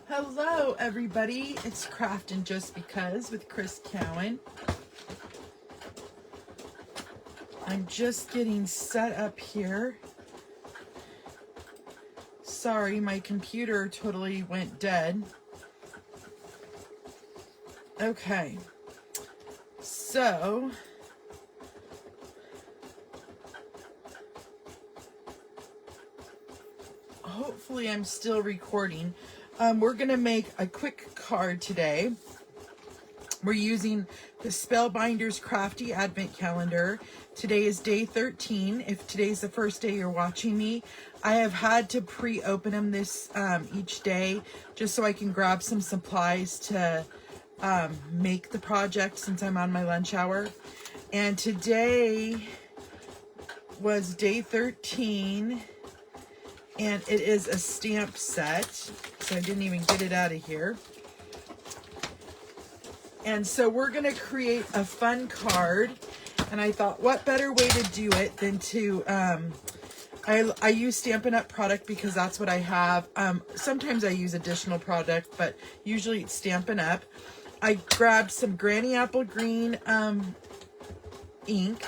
Hello everybody, it's Craftin' Just Because with Chris Cowan. I'm just getting set up here. Sorry, my computer totally went dead. Okay, so hopefully I'm still recording. We're gonna make a quick card today. We're using the Spellbinders Crafty Advent Calendar. Today is day 13. If today's the first day you're watching me, I have had to pre-open them this each day just so I can grab some supplies to make the project since I'm on my lunch hour. And today was day 13. And it is a stamp set, so I didn't even get it out of here. And so we're going to create a fun card, and I thought, what better way to do it than to, I use Stampin' Up! Product because that's what I have. Sometimes I use additional product, but usually it's Stampin' Up! I grabbed some Granny Apple Green ink.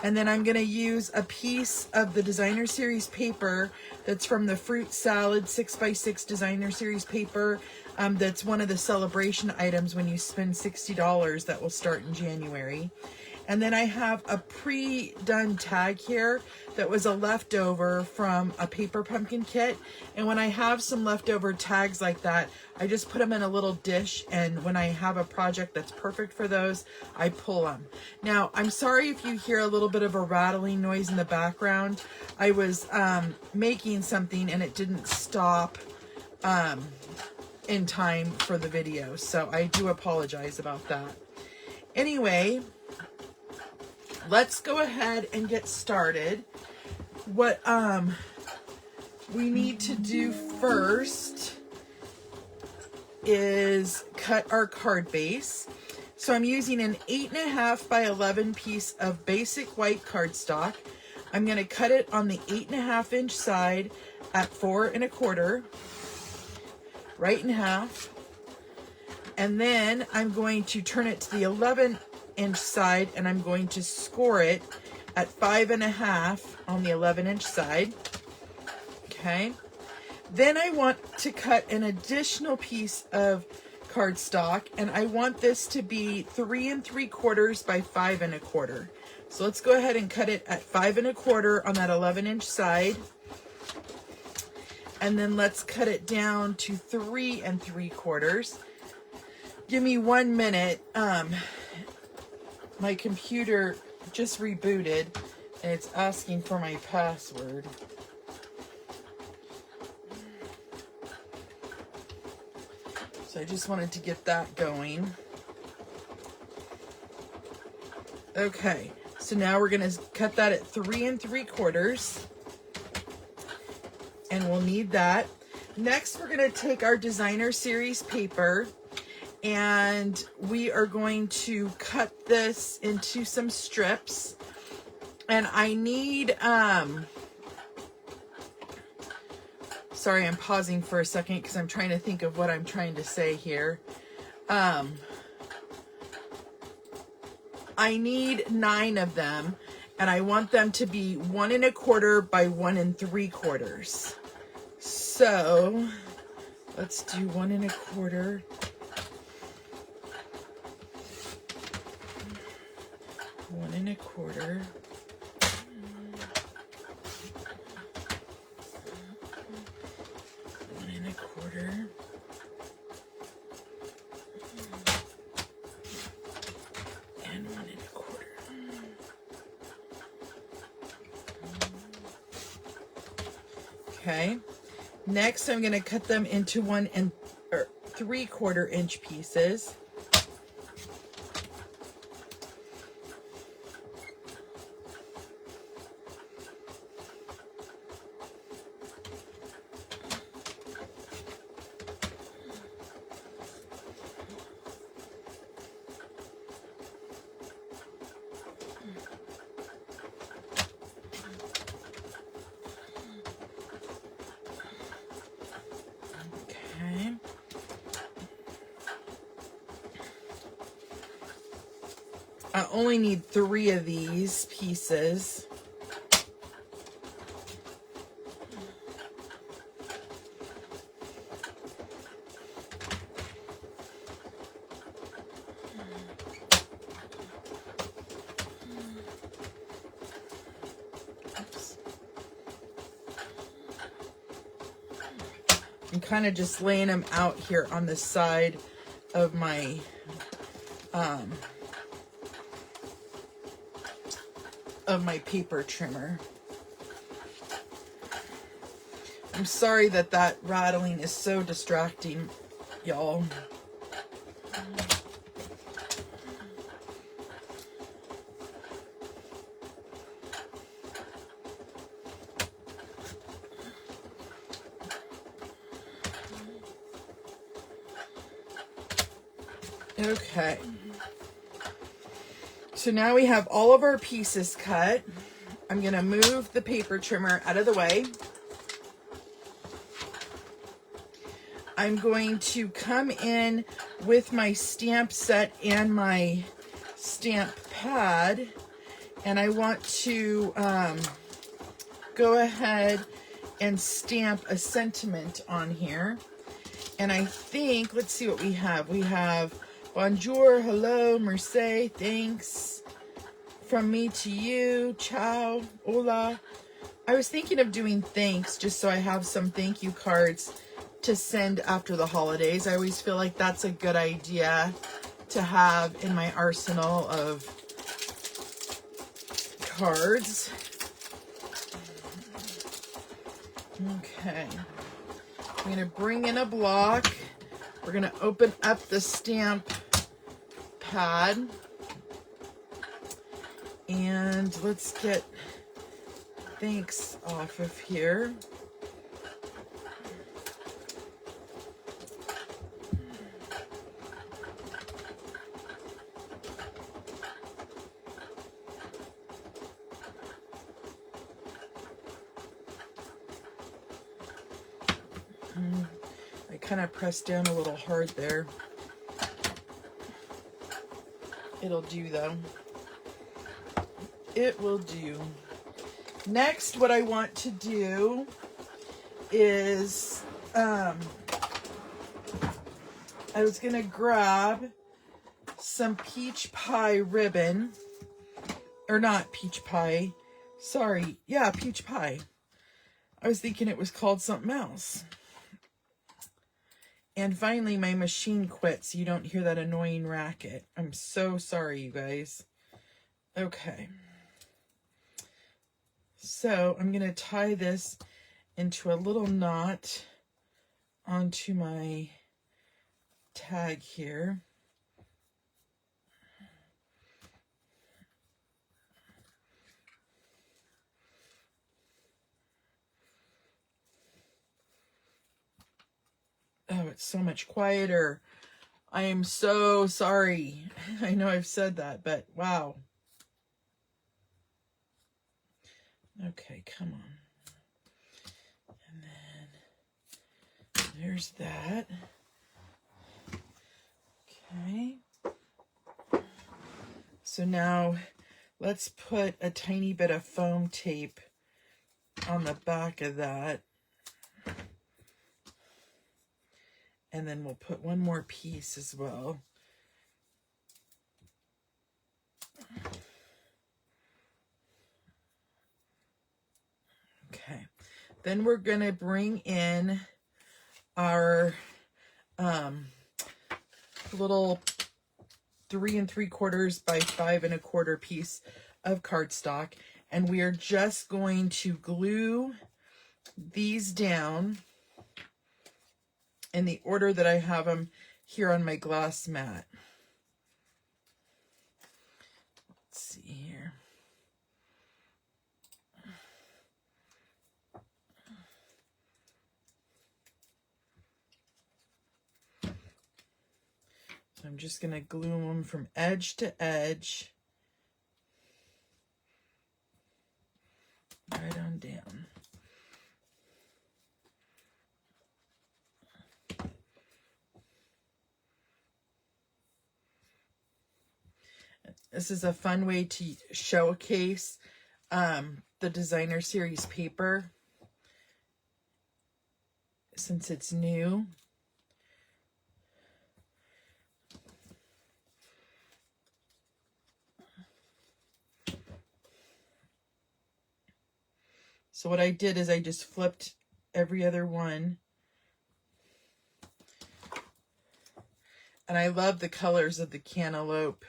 And then I'm going to use a piece of the Designer Series paper that's from the Fruit Salad 6x6 Designer Series paper. That's one of the celebration items when you spend $60 that will start in January. And then I have a pre-done tag here that was a leftover from a paper pumpkin kit. And when I have some leftover tags like that, I just put them in a little dish. And when I have a project that's perfect for those, I pull them. Now, I'm sorry if you hear a little bit of a rattling noise in the background. I was making something and it didn't stop in time for the video. So I do apologize about that. Anyway, let's go ahead and get started. What we need to do first is cut our card base. So I'm using an 8.5 by 11 piece of basic white cardstock. I'm going to cut it on the 8.5 inch side at 4 1/4, right in half. And then I'm going to turn it to the 11 inch side and I'm going to score it at 5 1/2 on the 11 inch side. Okay. Then I want to cut an additional piece of cardstock and I want this to be 3 3/4 by 5 1/4. So let's go ahead and cut it at 5 1/4 on that 11 inch side. And then let's cut it down to 3 3/4. Give me 1 minute. My computer just rebooted and it's asking for my password. So I just wanted to get that going. Okay, so now we're going to cut that at 3 3/4. And we'll need that. Next, we're going to take our Designer Series paper and we are going to cut this into some strips. And I need, sorry, I'm pausing for a second because I'm trying to think of what I'm trying to say here. I need 9 of them, and I want them to be 1 1/4 by 1 3/4. So let's do 1 1/4. 1 1/4. 1 1/4. And 1 1/4. Okay. Next, I'm going to cut them into 1 3/4 inch pieces. Okay. I only need 3 of these pieces. I'm kind of just laying them out here on the side of my paper trimmer. I'm sorry that that rattling is so distracting, y'all. Okay. So now we have all of our pieces cut. I'm going to move the paper trimmer out of the way. I'm going to come in with my stamp set and my stamp pad, and I want to go ahead and stamp a sentiment on here. And I think, let's see what we have. We have bonjour, hello, merci, thanks, from me to you, ciao, hola. I was thinking of doing thanks just so I have some thank you cards to send after the holidays. I always feel like that's a good idea to have in my arsenal of cards. Okay. I'm going to bring in a block. We're going to open up the stamp pad. And let's get thanks off of here. I kind of pressed down a little hard there. It'll do though. It will do. Next, what I want to do is, I was going to grab some peach pie ribbon, or not peach pie, sorry, yeah, peach pie. I was thinking it was called something else. And finally, my machine quit, so you don't hear that annoying racket. I'm so sorry, you guys. Okay. So I'm going to tie this into a little knot onto my tag here. Oh, it's so much quieter. I am so sorry. I know I've said that, but wow. Okay, come on. And then there's that. Okay. So now let's put a tiny bit of foam tape on the back of that. And then we'll put one more piece as well. Okay. Then we're going to bring in our little 3 3/4 by 5 1/4 piece of cardstock. And we are just going to glue these down in the order that I have them here on my glass mat. Let's see here. So I'm just going to glue them from edge to edge. Right on down. This is a fun way to showcase the designer series paper since it's new. So what I did is I just flipped every other one. And I love the colors of the cantaloupe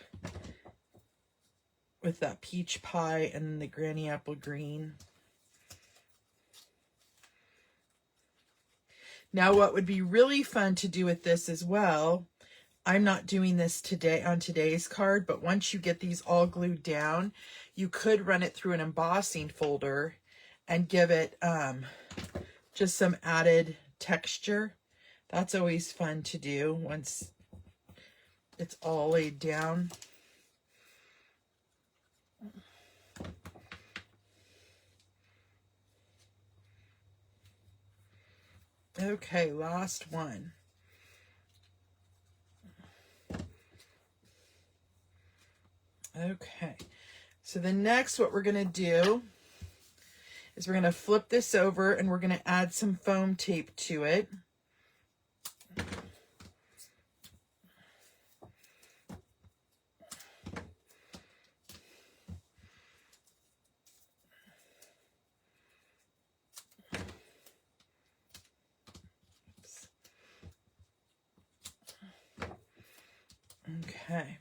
with that peach pie and the granny apple green. Now what would be really fun to do with this as well, I'm not doing this today on today's card, but once you get these all glued down, you could run it through an embossing folder and give it just some added texture. That's always fun to do once it's all laid down. Okay, last one. Okay, so the next what we're going to do is we're going to flip this over and we're going to add some foam tape to it. Okay.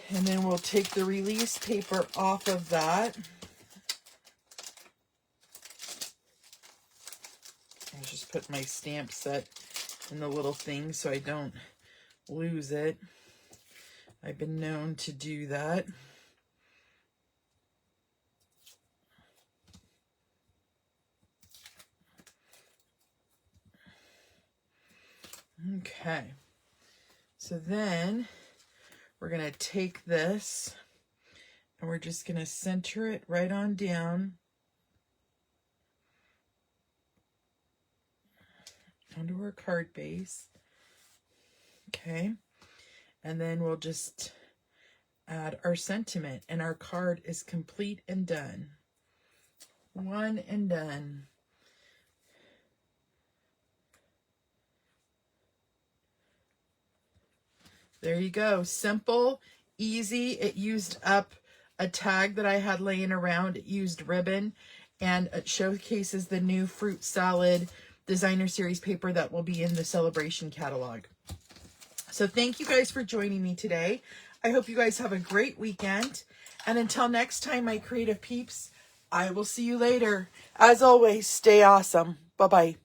And then we'll take the release paper off of that. I'll just put my stamp set in the little thing so I don't lose it. I've been known to do that. Okay. So then we're going to take this and we're just going to center it right on down onto our card base. Okay. And then we'll just add our sentiment and our card is complete and done. One and done. There you go. Simple, easy. It used up a tag that I had laying around. It used ribbon and it showcases the new fruit salad designer series paper that will be in the celebration catalog. So thank you guys for joining me today. I hope you guys have a great weekend. And until next time, my creative peeps, I will see you later. As always, stay awesome. Bye-bye.